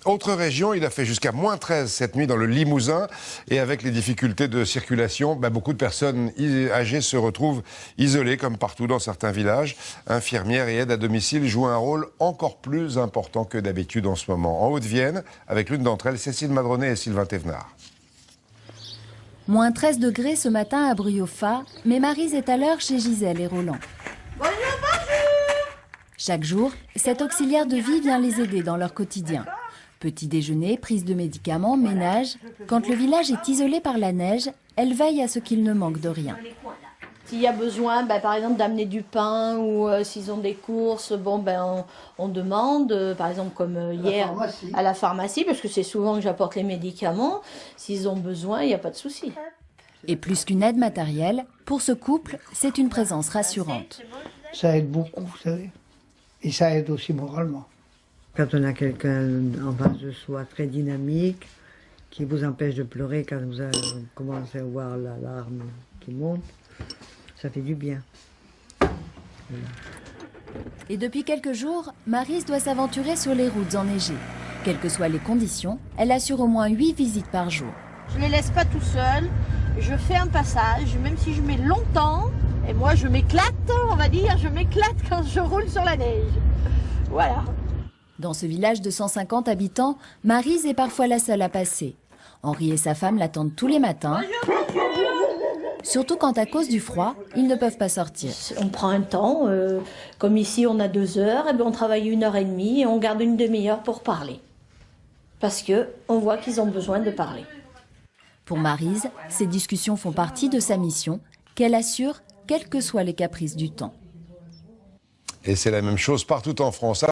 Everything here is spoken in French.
Autre région, il a fait jusqu'à -13 cette nuit dans le Limousin. Et avec les difficultés de circulation, beaucoup de personnes âgées se retrouvent isolées, comme partout dans certains villages. Infirmières et aides à domicile jouent un rôle encore plus important que d'habitude en ce moment. En Haute-Vienne, avec l'une d'entre elles, Cécile Madronet et Sylvain Thévenard. Moins 13 degrés ce matin à Briofa, mais Maryse est à l'heure chez Gisèle et Roland. Bonjour, bonjour. Chaque jour, cet auxiliaire de vie vient les aider dans leur quotidien. Petit déjeuner, prise de médicaments, ménage. Quand le village est isolé par la neige, elle veille à ce qu'il ne manque de rien. S'il y a besoin, par exemple, d'amener du pain ou s'ils ont des courses, on demande, par exemple comme hier à la pharmacie, parce que c'est souvent que j'apporte les médicaments. S'ils ont besoin, il n'y a pas de souci. Et plus qu'une aide matérielle, pour ce couple, c'est une présence rassurante. Ça aide beaucoup, vous savez. Et ça aide aussi moralement. Quand on a quelqu'un en face de soi très dynamique, qui vous empêche de pleurer quand vous commencez à voir la larme qui monte, ça fait du bien. Voilà. Et depuis quelques jours, Maryse doit s'aventurer sur les routes enneigées. Quelles que soient les conditions, elle assure au moins 8 visites par jour. Je ne les laisse pas tout seuls, je fais un passage, même si je mets longtemps, et moi je m'éclate, on va dire, je m'éclate quand je roule sur la neige. Voilà. Dans ce village de 150 habitants, Maryse est parfois la seule à passer. Henri et sa femme l'attendent tous les matins. Surtout quand, à cause du froid, ils ne peuvent pas sortir. On prend un temps, comme ici on a 2 heures, on travaille 1h30 et on garde une demi-heure pour parler. Parce qu'on voit qu'ils ont besoin de parler. Pour Maryse, ces discussions font partie de sa mission, qu'elle assure, quels que soient les caprices du temps. Et c'est la même chose partout en France.